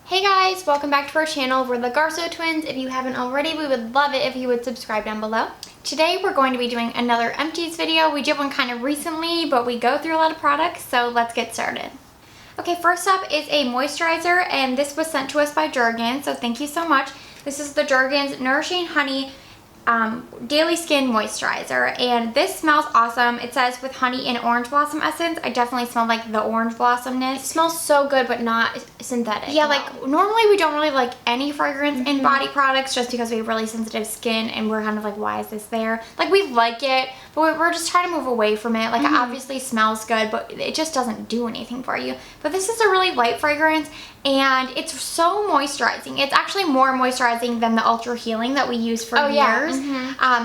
Hey guys, welcome back to our channel. We're the Garso Twins. If you haven't already, we would love it if you would subscribe down below. Today we're going to be doing another Empties video. We did one kind of recently, but we go through a lot of products, so let's get started. Okay, first up is a moisturizer, and this was sent to us by Jergens, so thank you so much. This is the Jergens Nourishing Honey Daily Skin Moisturizer, and this smells awesome. It says with honey and orange blossom essence. I definitely smell like the orange blossomness. It smells so good, but not synthetic. Yeah, like normally we don't really like any fragrance in body products just because we have really sensitive skin and we're kind of like, why is this there? Like, we like it, but we're just trying to move away from it. Like, it obviously smells good, but it just doesn't do anything for you. But this is a really light fragrance, and it's so moisturizing. It's actually more moisturizing than the Ultra Healing that we use for years.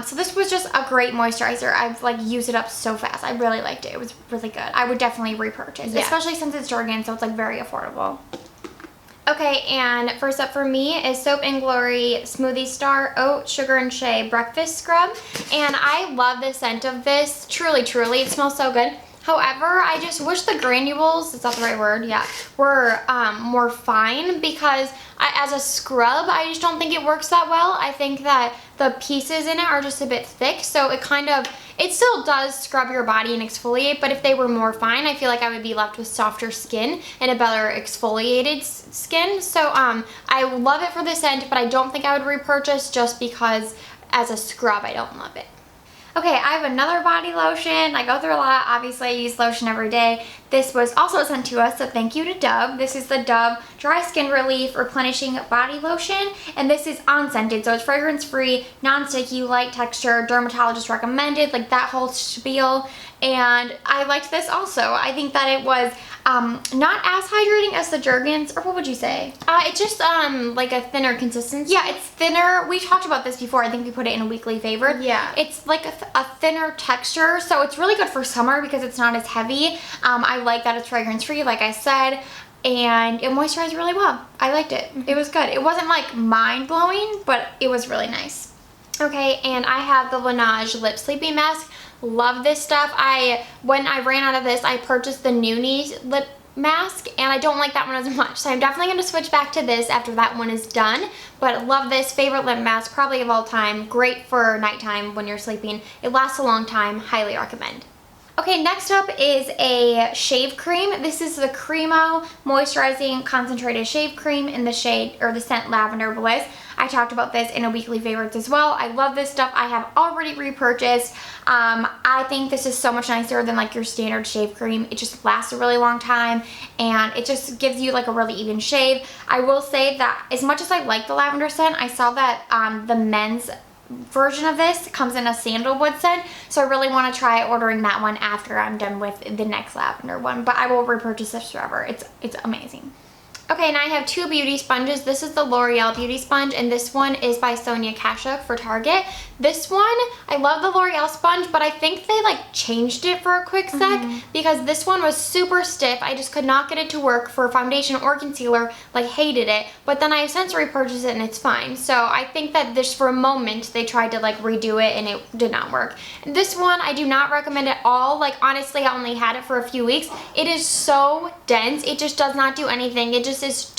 So this was just a great moisturizer. I've like used it up so fast. I really liked it. It was really good. I would definitely repurchase, especially since it's Jergens, so it's like very affordable. Okay, and first up for me is Soap & Glory Smoothie Star Oats Sugar and Shea Breakfast Scrub. And I love the scent of this. Truly, truly. It smells so good. However, I just wish the granules, is that the right word? Yeah, were more fine, because as a scrub, I just don't think it works that well. I think that the pieces in it are just a bit thick, so it still does scrub your body and exfoliate, but if they were more fine, I feel like I would be left with softer skin and a better exfoliated skin. So I love it for the scent, but I don't think I would repurchase just because as a scrub, I don't love it. Okay, I have another body lotion. I go through a lot. Obviously, I use lotion every day. This was also sent to us, so thank you to Dove. This is the Dove Dry Skin Relief Replenishing Body Lotion, and this is unscented, so it's fragrance-free, non-sticky, light texture, dermatologist recommended, like that whole spiel. And I liked this also. I think that it was not as hydrating as the Jergens, or what would you say? It's just like a thinner consistency. Yeah, it's thinner. We talked about this before. I think we put it in a weekly favorite. Yeah. It's like a thinner texture, so it's really good for summer because it's not as heavy. I like that it's fragrance free, like I said, and it moisturized really well. I liked it. It was good. It wasn't like mind blowing, but it was really nice. Okay, and I have the Laneige Lip Sleeping Mask. Love this stuff. When I ran out of this, I purchased the Nunis lip mask, and I don't like that one as much, so I'm definitely going to switch back to this after that one is done. But love this. Favorite lip mask probably of all time. Great for nighttime when you're sleeping. It lasts a long time. Highly recommend. Okay, next up is a shave cream. This is the Cremo Moisturizing Concentrated Shave Cream in the shade, or the scent Lavender Bliss. I talked about this in a weekly favorites as well. I love this stuff. I have already repurchased. I think this is so much nicer than like your standard shave cream. It just lasts a really long time, and it just gives you like a really even shave. I will say that as much as I like the lavender scent, I saw that the men's version of this comes in a sandalwood scent, so I really want to try ordering that one after I'm done with the next lavender one, but I will repurchase this forever. It's amazing. Okay, and I have two beauty sponges. This is the L'Oreal Beauty Sponge, and this one is by Sonia Kashuk for Target. This one, I love the L'Oreal sponge, but I think they like changed it for a quick sec because this one was super stiff. I just could not get it to work for foundation or concealer, like hated it, but then I have since repurchased it and it's fine. So I think that this, for a moment, they tried to like redo it and it did not work. And this one, I do not recommend at all. Like, honestly, I only had it for a few weeks. It is so dense. It just does not do anything. It just is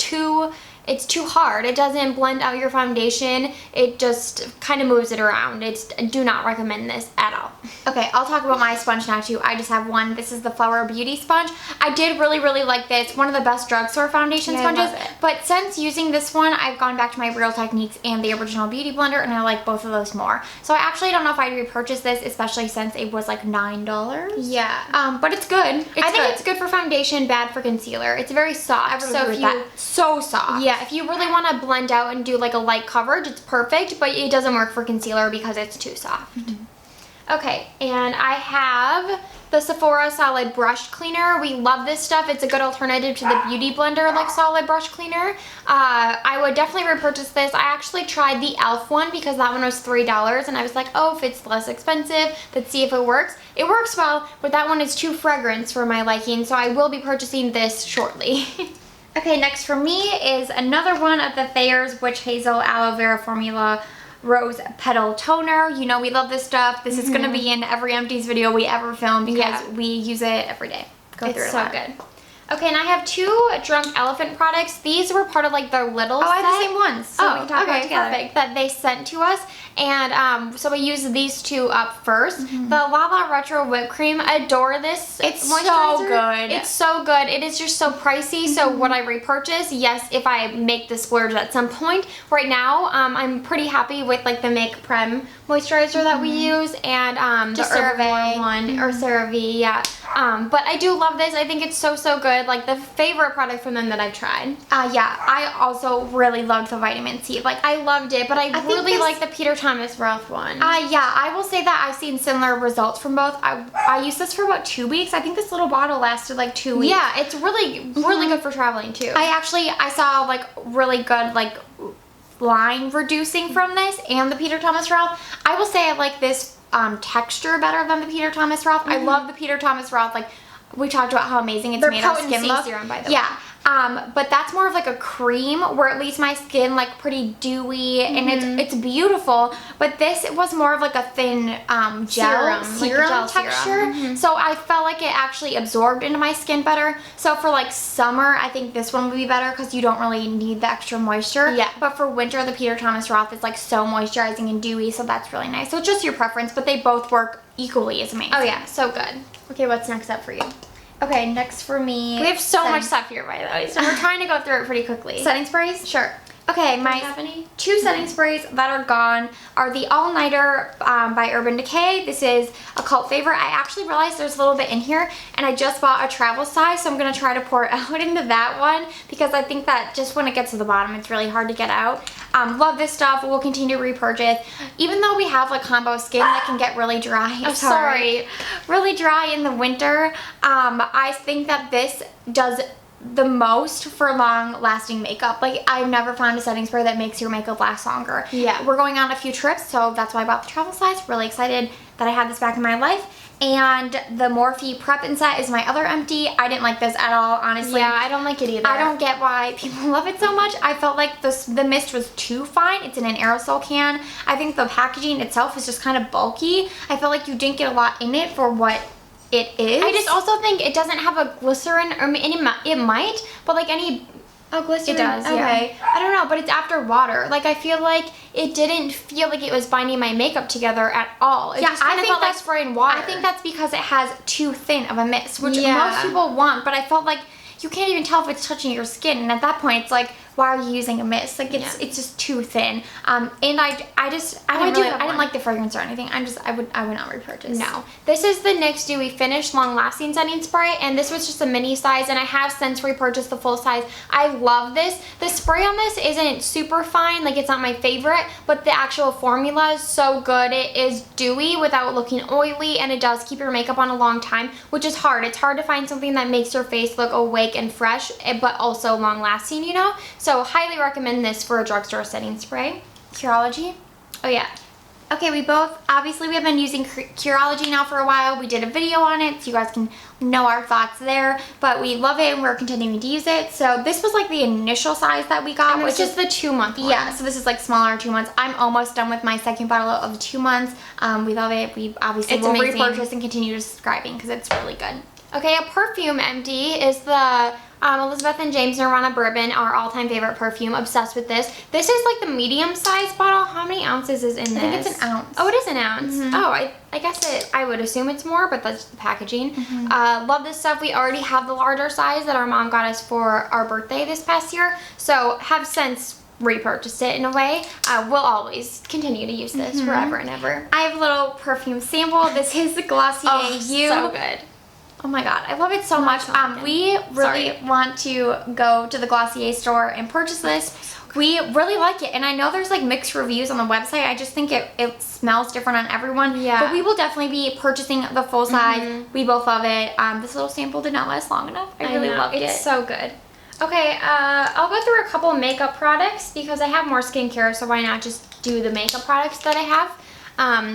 it's too hard. It doesn't blend out your foundation. It just kind of moves it around. I do not recommend this at all. Okay, I'll talk about my sponge now too. I just have one. This is the Flower Beauty Sponge. I did really, really like this. One of the best drugstore foundation sponges. But since using this one, I've gone back to my Real Techniques and the Original Beauty Blender, and I like both of those more. So I actually don't know if I'd repurchase this, especially since it was like $9. Yeah. But it's good. I think it's good for foundation, bad for concealer. It's very soft. So soft. Yeah, if you really want to blend out and do like a light coverage, it's perfect, but it doesn't work for concealer because it's too soft. Okay, and I have the Sephora Solid Brush Cleaner. We love this stuff. It's a good alternative to the Beauty Blender like solid brush cleaner. I would definitely repurchase this. I actually tried the e.l.f. one because that one was $3, and I was like, oh, if it's less expensive, let's see if it works. It works well, but that one is too fragrance for my liking, so I will be purchasing this shortly. Okay, next for me is another one of the Thayer's Witch Hazel Aloe Vera Formula Rose Petal Toner. You know we love this stuff. This is going to be in every Empties video we ever film because we use it every day. Go through it a lot. It's so good. Okay, and I have 2 Drunk Elephant products. These were part of like their little set. I have the same ones, so we can talk about it together. Perfect. That they sent to us. And so we used these 2 up first. The Lava Retro Whipped Cream. Adore this. It's moisturizer. so good. It's so good. It is just so pricey. So would I repurchase? Yes, if I make the splurge at some point. Right now, I'm pretty happy with like the Make Prem moisturizer that we use and the CeraVe one or CeraVe, yeah. But I do love this. I think it's so good. Like the favorite product from them that I've tried. Yeah, I also really loved the vitamin C. Like I loved it, but I really like the Peter Thomas Roth one. Yeah, I will say that I've seen similar results from both. I used this for about 2 weeks. I think this little bottle lasted like 2 weeks. Yeah, it's really good for traveling too. I saw like really good like line reducing from this and the Peter Thomas Roth. I will say I like this texture better than the Peter Thomas Roth. I love the Peter Thomas Roth. Like we talked about how amazing it's made our skin look. Serum, by the way. Yeah. But that's more of like a cream where it leaves my skin like pretty dewy and it's beautiful. But this was more of like a thin serum texture. So I felt like it actually absorbed into my skin better. So for like summer, I think this one would be better because you don't really need the extra moisture. Yeah. But for winter, the Peter Thomas Roth is like so moisturizing and dewy, so that's really nice. So it's just your preference, but they both work equally as amazing. Oh yeah, so good. Okay, what's next up for you? Okay, next for me. We have so much stuff here, by the way, so we're trying to go through it pretty quickly. Setting sprays? Sure. Okay, my 2 setting sprays that are gone are the All Nighter by Urban Decay. This is a cult favorite. I actually realized there's a little bit in here, and I just bought a travel size, so I'm going to try to pour it out into that one because I think that just when it gets to the bottom, it's really hard to get out. Love this stuff. We'll continue to repurchase. Even though we have like combo skin that can get really dry. I'm sorry. Really dry in the winter. I think that this does the most for long lasting makeup. Like I've never found a setting spray that makes your makeup last longer. Yeah. We're going on a few trips, so that's why I bought the travel size. Really excited that I have this back in my life. And the Morphe Prep and Set is my other empty. I didn't like this at all, honestly. Yeah, I don't like it either. I don't get why people love it so much. I felt like the mist was too fine. It's in an aerosol can. I think the packaging itself is just kind of bulky. I felt like you didn't get a lot in it for what it is. I just also think it doesn't have a glycerin, or it might, but like any... Oh, glycerin. It does, okay. Yeah. I don't know, but it's after water. Like, I feel like it didn't feel like it was binding my makeup together at all. It just kind of felt like spraying water. I think that's because it has too thin of a mist, which most people want, but I felt like you can't even tell if it's touching your skin, and at that point, it's like, why are you using a mist? Like it's just too thin. And I didn't like the fragrance or anything. I would not repurchase. No. This is the NYX Dewy Finish Long Lasting Setting Spray, and this was just a mini size, and I have since repurchased the full size. I love this. The spray on this isn't super fine, like it's not my favorite, but the actual formula is so good. It is dewy without looking oily, and it does keep your makeup on a long time, which is hard. It's hard to find something that makes your face look awake and fresh, but also long lasting, you know? So highly recommend this for a drugstore setting spray. Curology. Oh yeah. Okay, we have been using Curology now for a while. We did a video on it so you guys can know our thoughts there, but we love it and we're continuing to use it. So this was like the initial size that we got, which is the 2-month one. Yeah, so this is like smaller 2 months. I'm almost done with my second bottle of the 2 months. We love it. We obviously will repurchase and continue subscribing because it's really good. Okay, a perfume empty is the Elizabeth and James Nirvana Bourbon, our all-time favorite perfume. Obsessed with this. This is like the medium-sized bottle. How many ounces is in this? I think it's an ounce. Oh, it is an ounce. Oh, I guess I would assume it's more, but that's the packaging. Love this stuff. We already have the larger size that our mom got us for our birthday this past year, so have since repurchased it in a way. We'll always continue to use this forever and ever. I have a little perfume sample. This is the Glossier You. So good. Oh my god, I love it so much. We really want to go to the Glossier store and purchase this. We really like it, and I know there's like mixed reviews on the website. I just think it smells different on everyone. Yeah. But we will definitely be purchasing the full size. We both love it. This little sample did not last long enough. I really loved it. It's so good. Okay, I'll go through a couple makeup products because I have more skincare, so why not just do the makeup products that I have.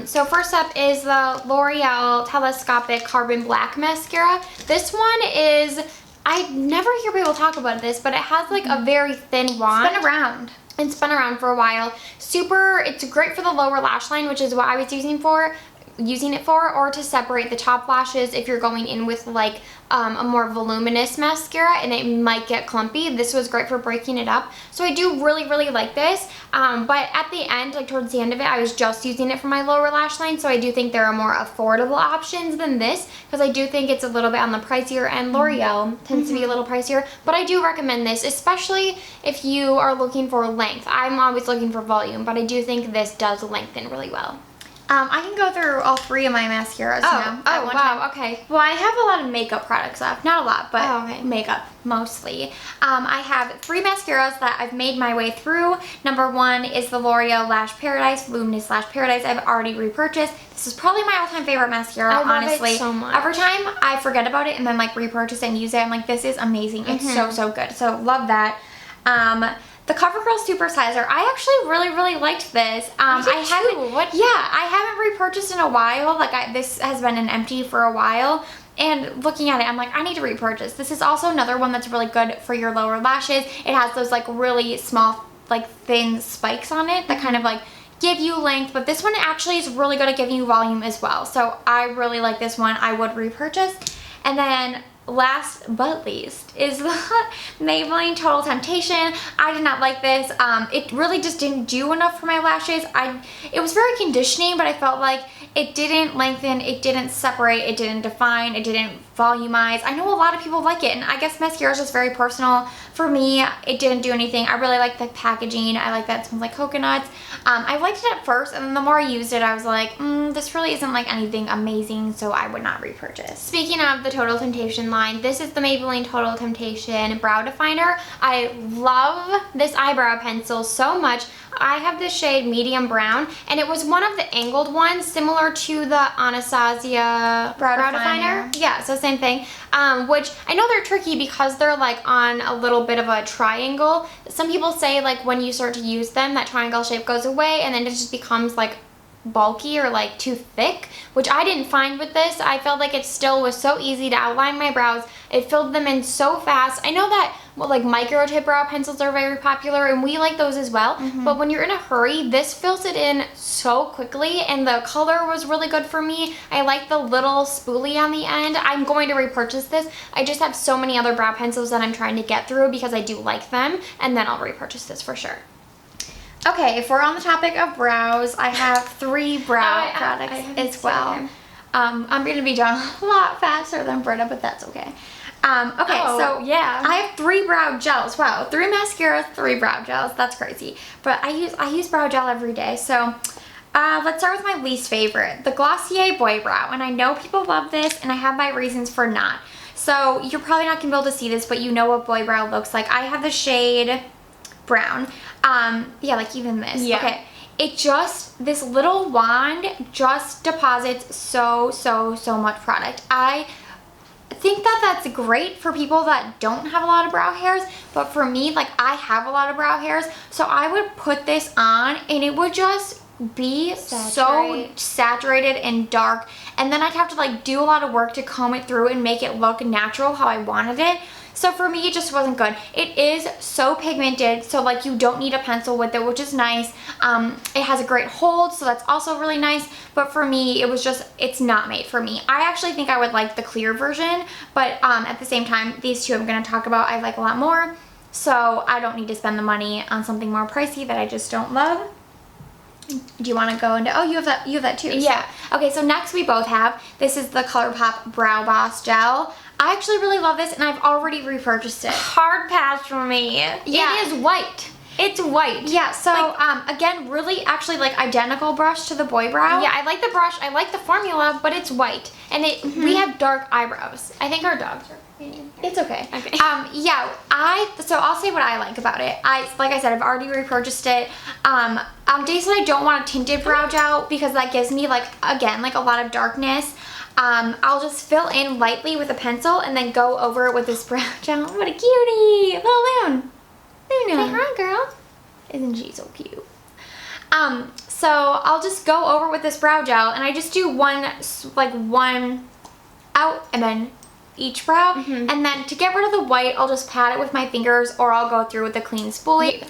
So first up is the L'Oreal Telescopic Carbon Black Mascara. This one is, I never hear people talk about this, but it has like a very thin wand. It's been around for a while. It's great for the lower lash line, which is what I was using for. using it for, or to separate the top lashes if you're going in with like a more voluminous mascara and it might get clumpy. This was great for breaking it up. So I do really, really like this. But at the end, like towards the end of it, I was just using it for my lower lash line. So I do think there are more affordable options than this, because I do think it's a little bit on the pricier end. L'Oreal tends to be a little pricier, but I do recommend this, especially if you are looking for length. I'm always looking for volume, but I do think this does lengthen really well. I can go through all 3 of my mascaras now. Oh, wow, okay. Well, I have a lot of makeup products left. Not a lot, but makeup mostly. I have 3 mascaras that I've made my way through. Number 1 is the L'Oreal Lash Paradise, Luminous Lash Paradise. I've already repurchased. This is probably my all-time favorite mascara, honestly. It so much. Every time I forget about it and then like repurchase it and use it, I'm like, this is amazing. It's so, so good. So love that. The CoverGirl Supersizer, I actually really, really liked this. I haven't repurchased in a while. Like this has been an empty for a while. And looking at it, I'm like, I need to repurchase. This is also another one that's really good for your lower lashes. It has those like really small, like thin spikes on it that kind of like give you length. But this one actually is really good at giving you volume as well. So I really like this one. I would repurchase. And then last but least is the Maybelline Total Temptation. I did not like this. It really just didn't do enough for my lashes. It was very conditioning, but I felt like it didn't lengthen, it didn't separate, it didn't define, it didn't volumize. I know a lot of people like it, and I guess mascara is just very personal. For me, it didn't do anything. I really like the packaging. I like that it smells like coconuts. I liked it at first, and then the more I used it, I was like, this really isn't like anything amazing, so I would not repurchase. Speaking of the Total Temptation line, this is the Maybelline Total Temptation Brow Definer. I love this eyebrow pencil so much. I have this shade Medium Brown, and it was one of the angled ones, similar to the Anastasia Brow Definer. Yeah, so same thing. Which I know they're tricky because they're like on a little bit of a triangle. Some people say like when you start to use them, that triangle shape goes away and then it just becomes like bulky or like too thick, which I didn't find with this. I felt like it still was so easy to outline my brows. It filled them in so fast. I know that like micro tip brow pencils are very popular and we like those as well, but when you're in a hurry, this fills it in so quickly, and the color was really good for me. I like the little spoolie on the end. I'm going to repurchase this. I just have so many other brow pencils that I'm trying to get through because I do like them, and then I'll repurchase this for sure. Okay, if we're on the topic of brows, I have 3 brow products as well. I'm going to be done a lot faster than Britta, but that's okay. I have 3 brow gels. Wow, 3 mascaras, 3 brow gels. That's crazy. But I use brow gel every day. So let's start with my least favorite, the Glossier Boy Brow. And I know people love this, and I have my reasons for not. So you're probably not going to be able to see this, but you know what boy brow looks like. I have the shade Brown. Yeah, like even this. Yeah. Okay. It just, this little wand just deposits so much product. I think that that's great for people that don't have a lot of brow hairs, but for me, like I have a lot of brow hairs, so I would put this on and it would just be so saturated and dark, and then I'd have to like do a lot of work to comb it through and make it look natural how I wanted it. So for me, it just wasn't good. It is so pigmented, so like you don't need a pencil with it, which is nice. It has a great hold, so that's also really nice. But for me, it was just, it's not made for me. I actually think I would like the clear version, but at the same time, these 2 I'm gonna talk about I like a lot more. So I don't need to spend the money on something more pricey that I just don't love. Do you want to go into, oh, you have that too. Yeah. So. Okay, so next we both have, this is the Colourpop Brow Boss Gel. I actually really love this, and I've already repurchased it. Hard pass for me. Yeah. It is white. It's white. Yeah, so like, again, really actually like identical brush to the boy brow. Yeah, I like the brush, I like the formula, but it's white. And we have dark eyebrows. I think our dogs are It's okay. Okay. Yeah, so I'll say what I like about it. Like I said, I've already repurchased it. On days that I don't want a tinted brow gel, because that gives me like, again, like a lot of darkness, I'll just fill in lightly with a pencil and then go over it with this brow gel. What a cutie! Little Loon. Luna. Say hi, girl. Isn't she so cute? So I'll just go over with this brow gel, and I just do one out and then each brow. And then to get rid of the white, I'll just pat it with my fingers, or I'll go through with a clean spoolie.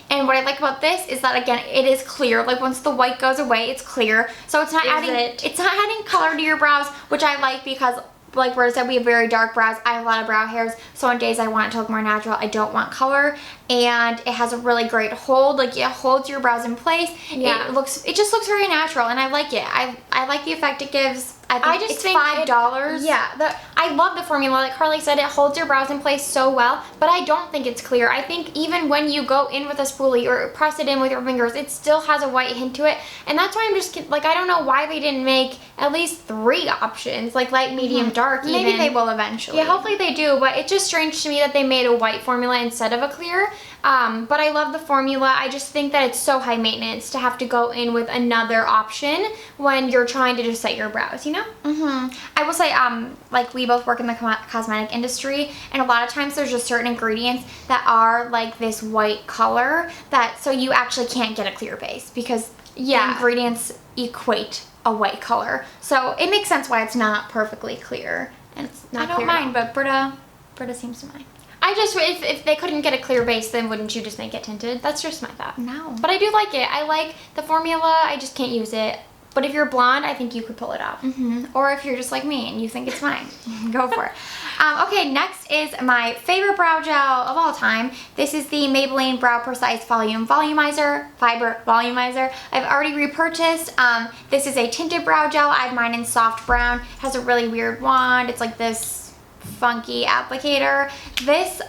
And what I like about this is that, again, it is clear. Like once the white goes away, it's clear. So it's not adding color to your brows, which I like because, like Rhoda said, we have very dark brows. I have a lot of brow hairs, so on days I want it to look more natural, I don't want color. And it has a really great hold. Like, it holds your brows in place. Yeah. It just looks very natural, and I like it. I like the effect it gives. I think it's $5. I love the formula. Like Carly said, it holds your brows in place so well, but I don't think it's clear. I think even when you go in with a spoolie or press it in with your fingers, it still has a white hint to it. And that's why I'm just, like, I don't know why they didn't make at least 3 options, like light, medium, dark even. Maybe they will eventually. Yeah, hopefully they do, but it's just strange to me that they made a white formula instead of a clear. But I love the formula. I just think that it's so high maintenance to have to go in with another option when you're trying to just set your brows, you know? I will say, like, we both work in the cosmetic industry, and a lot of times there's just certain ingredients that are like this white color that, so you actually can't get a clear base because the ingredients equate a white color. So it makes sense why it's not perfectly clear. And it's not clear. I don't mind, but Britta seems to mind. I just, if they couldn't get a clear base, then wouldn't you just make it tinted? That's just my thought. No. But I do like it. I like the formula. I just can't use it. But if you're blonde, I think you could pull it off. Or if you're just like me and you think it's fine, go for it. Okay, next is my favorite brow gel of all time. This is the Maybelline Brow Precise Volumizer, Fiber Volumizer. I've already repurchased. This is a tinted brow gel. I have mine in soft brown. It has a really weird wand. It's like this funky applicator. This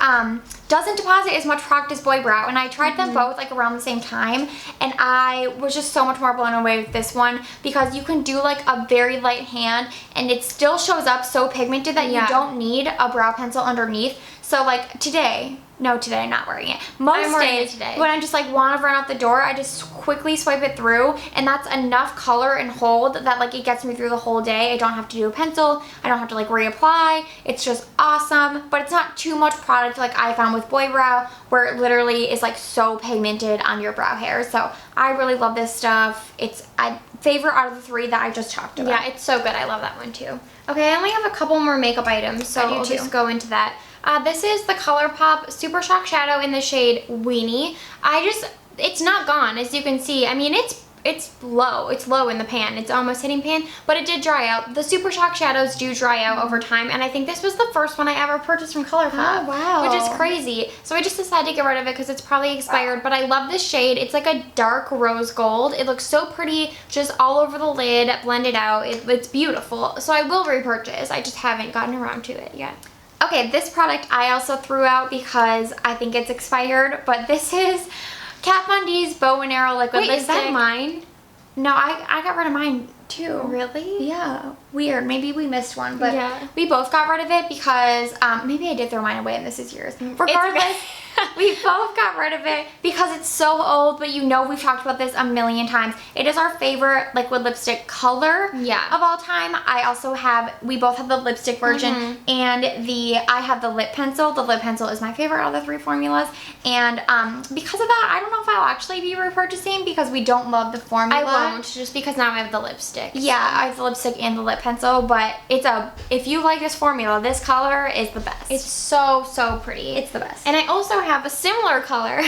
doesn't deposit as much product as Boy Brow, and I tried them both like around the same time, and I was just so much more blown away with this one because you can do like a very light hand and it still shows up so pigmented that you don't need a brow pencil underneath. So like today I'm not wearing it. Most days when I just like want to run out the door, I just quickly swipe it through, and that's enough color and hold that like it gets me through the whole day. I don't have to do a pencil. I don't have to like reapply. It's just awesome, but it's not too much product like I found with Boy Brow, where it literally is like so pigmented on your brow hair. So I really love this stuff. It's my favorite out of the 3 that I just talked about. Yeah, it's so good. I love that one too. Okay, I only have a couple more makeup items, so I'll just go into that. This is the Colourpop Super Shock Shadow in the shade Weenie. It's not gone, as you can see. I mean, it's low. It's low in the pan. It's almost hitting pan, but it did dry out. The Super Shock Shadows do dry out over time, and I think this was the first one I ever purchased from Colourpop. Oh, wow. Which is crazy. So I just decided to get rid of it because it's probably expired, but I love this shade. It's like a dark rose gold. It looks so pretty just all over the lid, blended out. It's beautiful. So I will repurchase. I just haven't gotten around to it yet. Okay, this product I also threw out because I think it's expired, but this is Kat Von D's Bow and Arrow Liquid Lipstick. Wait, is that mine? No, I got rid of mine too. Really? Yeah. Weird. Maybe we missed one, but we both got rid of it because maybe I did throw mine away and this is yours. Regardless, we both got rid of it because it's so old, but you know we've talked about this a million times. It is our favorite liquid lipstick color of all time. We both have the lipstick version and I have the lip pencil. The lip pencil is my favorite out of the 3 formulas, and because of that, I don't know if I'll actually be repurchasing because we don't love the formula. I won't, just because now I have the lipstick. So. Yeah, I have the lipstick and the lip pencil, but if you like this formula, this color is the best. It's so pretty. It's the best. And I also have a similar color.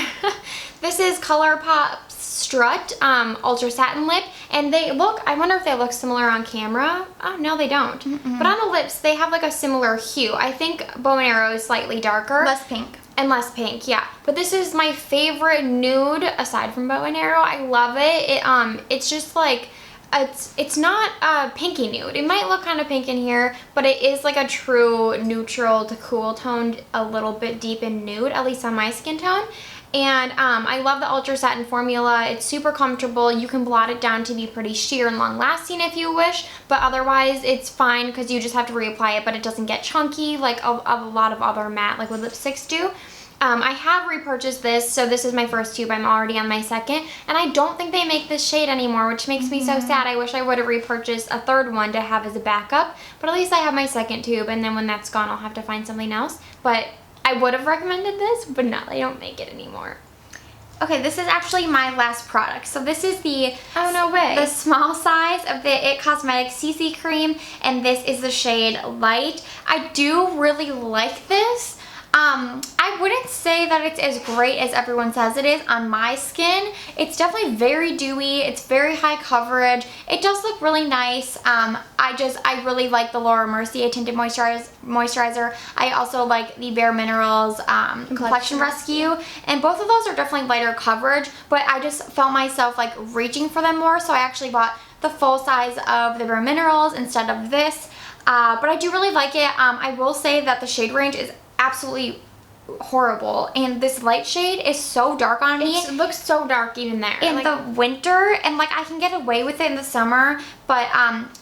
This is Colourpop's Strut Ultra Satin Lip, and I wonder if they look similar on camera. Oh, no, they don't. But on the lips, they have like a similar hue. I think Bow and Arrow is slightly darker. Less pink. And less pink, yeah. But this is my favorite nude, aside from Bow and Arrow. I love it. It's just like, it's not a pinky nude. It might look kind of pink in here, but it is like a true neutral to cool toned, a little bit deep in nude, at least on my skin tone. And I love the Ultra Satin formula. It's super comfortable. You can blot it down to be pretty sheer and long lasting if you wish, but otherwise it's fine because you just have to reapply it, but it doesn't get chunky like a lot of other matte liquid lipsticks do. I have repurchased this, so this is my first tube. I'm already on my second, and I don't think they make this shade anymore, which makes me so sad. I wish I would have repurchased a third one to have as a backup, but at least I have my second tube, and then when that's gone, I'll have to find something else. But I would have recommended this, but no, they don't make it anymore. Okay, this is actually my last product. So this is the Oh, no way. the small size of the It Cosmetics CC cream, and this is the shade Light. I do really like this. I wouldn't say that it's as great as everyone says it is on my skin. It's definitely very dewy. It's very high coverage. It does look really nice. I really like the Laura Mercier Tinted Moisturizer. I also like the Bare Minerals Complexion Rescue. And both of those are definitely lighter coverage, but I just felt myself like reaching for them more. So I actually bought the full size of the Bare Minerals instead of this. But I do really like it. I will say that the shade range is absolutely horrible, and this light shade is so dark on me. It looks so dark even there. In the winter, and like I can get away with it in the summer, but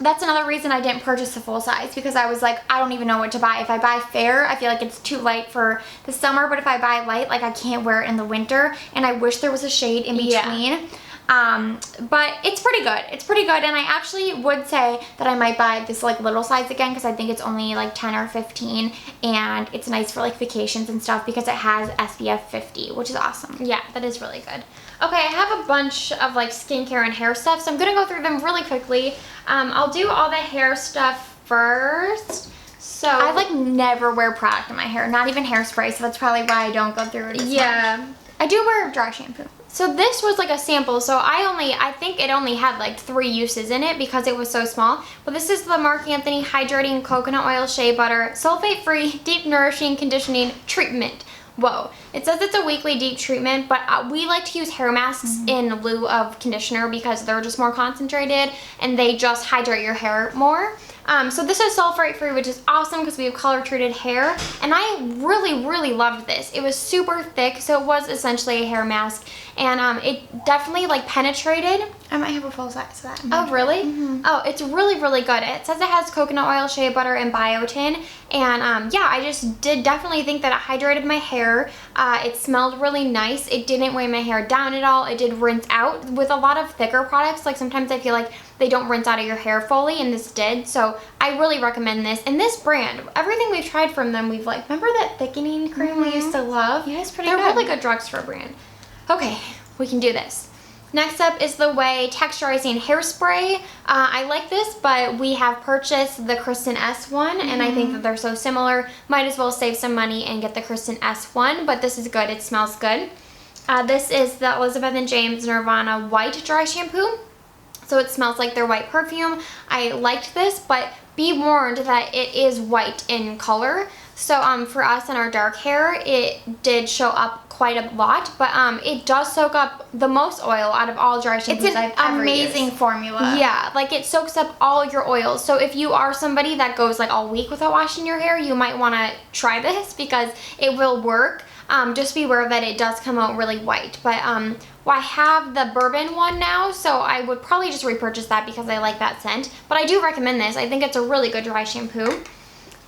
that's another reason I didn't purchase the full size, because I was like, I don't even know what to buy. If I buy fair, I feel like it's too light for the summer, but if I buy light, like I can't wear it in the winter, and I wish there was a shade in between. But it's pretty good. It's pretty good, and I actually would say that I might buy this like little size again, because I think it's only like 10 or 15, and it's nice for like vacations and stuff because it has SPF 50, which is awesome. Yeah, that is really good. Okay, I have a bunch of like skincare and hair stuff, so I'm gonna go through them really quickly. I'll do all the hair stuff first. So I like never wear product in my hair, not even hairspray, so that's probably why I don't go through it as much. I do wear dry shampoo. So this was like a sample, so I think it only had like 3 uses in it because it was so small. But this is the Marc Anthony Hydrating Coconut Oil Shea Butter Sulfate Free Deep Nourishing Conditioning Treatment. Whoa. It says it's a weekly deep treatment, but we like to use hair masks in lieu of conditioner because they're just more concentrated and they just hydrate your hair more. So this is sulfate free, which is awesome because we have color treated hair, and I really loved this. It was super thick, so it was essentially a hair mask, and it definitely like penetrated. I might have a full size of that. Oh, really? Oh, it's really good. It says it has coconut oil, shea butter, and biotin, and yeah, I just did definitely think that it hydrated my hair. It smelled really nice. It didn't weigh my hair down at all. It did rinse out. With a lot of thicker products, like sometimes I feel like they don't rinse out of your hair fully, and this did, so I really recommend this. And this brand, everything we've tried from them, we've like, remember that thickening cream we used to love? Yeah, it's pretty They're good. really good drugstore brand. Okay, we can do this. Next up is the Way Texturizing Hairspray. I like this, but we have purchased the Kristen S one, and I think that they're so similar. Might as well save some money and get the Kristen S one, but this is good. It smells good. This is the Elizabeth and James Nirvana White Dry Shampoo. So it smells like their white perfume. I liked this, but be warned that it is white in color. So for us and our dark hair, it did show up quite a lot, but it does soak up the most oil out of all dry shampoos I've ever used. It's an amazing formula. Yeah, like it soaks up all your oils. So if you are somebody that goes like all week without washing your hair, you might want to try this because it will work. Just be aware that it does come out really white. But well, I have the bourbon one now, so I would probably just repurchase that because I like that scent. But I do recommend this. I think it's a really good dry shampoo.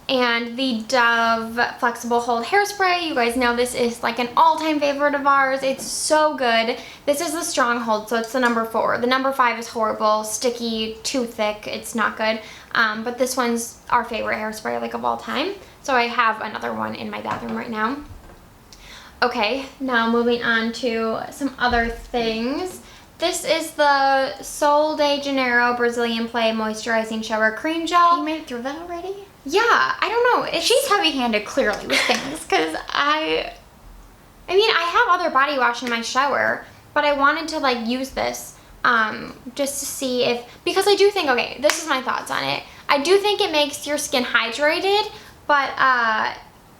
And the Dove Flexible Hold Hairspray. You guys know this is like an all-time favorite of ours. It's so good. This is the strong hold, so it's the number 4. The number 5 is horrible, sticky, too thick. It's not good. But this one's our favorite hairspray like of all time. So I have another one in my bathroom right now. Okay, now moving on to some other things. This is the Sol de Janeiro Brazilian Play Moisturizing Shower Cream Gel. You made it through that already? Yeah, I don't know. She's heavy-handed clearly with things, because I mean, I have other body wash in my shower, but I wanted to like use this just to see if, because I do think, okay, this is my thoughts on it. I do think it makes your skin hydrated, but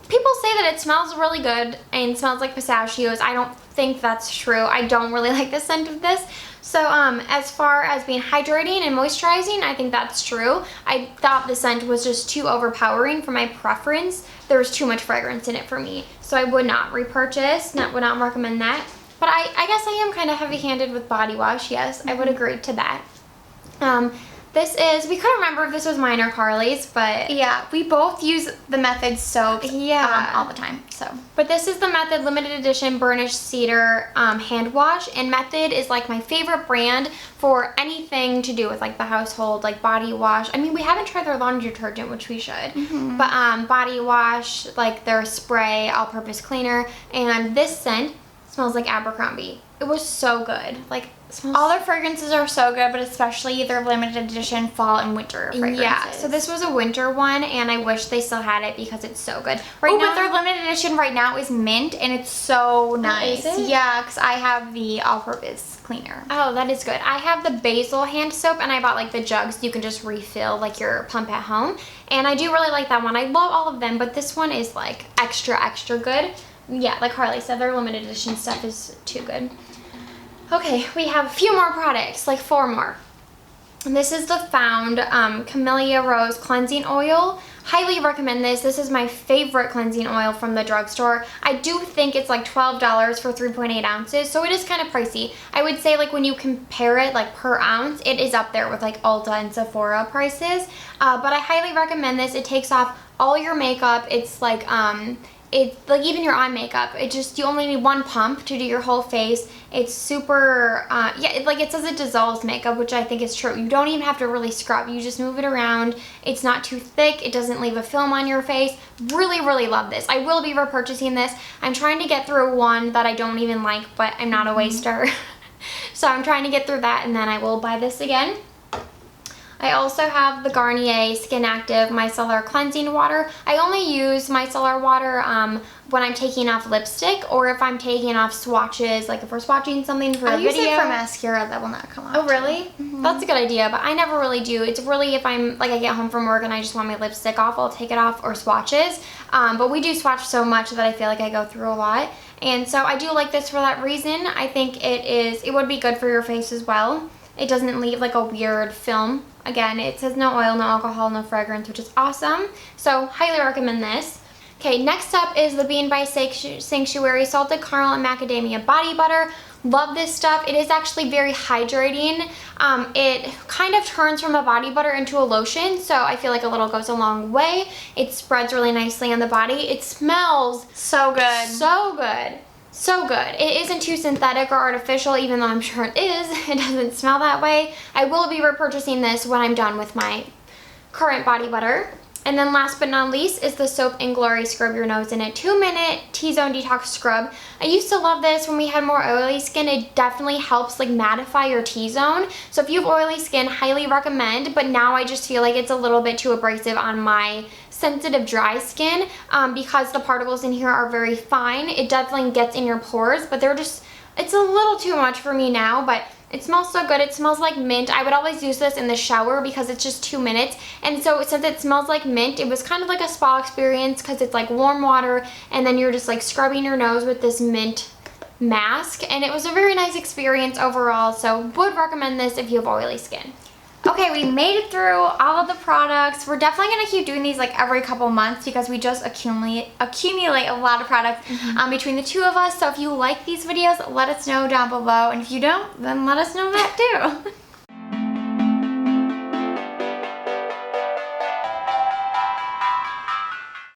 people say that it smells really good and smells like pistachios. I don't think that's true. I don't really like the scent of this. So as far as being hydrating and moisturizing, I think that's true. I thought the scent was just too overpowering for my preference. There was too much fragrance in it for me. So I would not repurchase, would not recommend that. But I guess I am kind of heavy-handed with body wash, yes. I would agree to that. This is, we couldn't remember if this was mine or Carly's, but yeah, we both use the Method soap all the time. So, but this is the Method limited edition Burnished Cedar hand wash, and Method is like my favorite brand for anything to do with like the household, like body wash. I mean, we haven't tried their laundry detergent, which we should, but body wash, like their spray, all-purpose cleaner, and this scent Smells like Abercrombie. It was so good. Like, all their fragrances are so good, but especially their limited edition fall and winter fragrances. Yeah, so this was a winter one, and I wish they still had it because it's so good. Right now, but their limited edition right now is mint, and it's so nice. Is it? Yeah, because I have the all-purpose cleaner. Oh, that is good. I have the basil hand soap, and I bought like the jugs you can just refill like your pump at home, and I do really like that one. I love all of them, but this one is like extra good. Yeah, like Harley said, their limited edition stuff is too good. Okay, we have a few more products, like 4 more. And this is the Found Camellia Rose Cleansing Oil. Highly recommend this. This is my favorite cleansing oil from the drugstore. I do think it's like $12 for 3.8 ounces, so it is kind of pricey. I would say like when you compare it like per ounce, it is up there with like Ulta and Sephora prices. But I highly recommend this. It takes off all your makeup. It's like even your eye makeup, you only need 1 pump to do your whole face. It's super, it says it dissolves makeup, which I think is true. You don't even have to really scrub. You just move it around. It's not too thick. It doesn't leave a film on your face. Really, really love this. I will be repurchasing this. I'm trying to get through one that I don't even like, but I'm not a waster. So I'm trying to get through that, and then I will buy this again. I also have the Garnier Skin Active Micellar Cleansing Water. I only use micellar water when I'm taking off lipstick or if I'm taking off swatches, like if we're swatching something for a video. I use it for mascara that will not come off. Oh, really? That's a good idea, but I never really do. It's really if I'm, like I get home from work and I just want my lipstick off, I'll take it off, or swatches. But we do swatch so much that I feel like I go through a lot. And so I do like this for that reason. I think it would be good for your face as well. It doesn't leave like a weird film. Again, it says no oil, no alcohol, no fragrance, which is awesome. So highly recommend this. Okay, next up is the Bean by Sanctuary Salted Caramel and Macadamia Body Butter. Love this stuff. It is actually very hydrating. It kind of turns from a body butter into a lotion, so I feel like a little goes a long way. It spreads really nicely on the body. It smells so good. So good. So good. It isn't too synthetic or artificial, even though I'm sure it is. It doesn't smell that way. I will be repurchasing this when I'm done with my current body butter. And then last but not least is the Soap and Glory Scrub Your Nose in a 2-minute T-Zone Detox Scrub. I used to love this when we had more oily skin. It definitely helps like mattify your T-zone. So if you have oily skin, highly recommend. But now I just feel like it's a little bit too abrasive on my sensitive dry skin because the particles in here are very fine. It definitely gets in your pores, but it's a little too much for me now, but it smells so good. It smells like mint. I would always use this in the shower because it's just 2 minutes. And so since it smells like mint, it was kind of like a spa experience because it's like warm water and then you're just like scrubbing your nose with this mint mask. And it was a very nice experience overall. So would recommend this if you have oily skin. Okay, we made it through all of the products. We're definitely going to keep doing these like every couple months because we just accumulate a lot of products between the two of us. So if you like these videos, let us know down below. And if you don't, then let us know that too.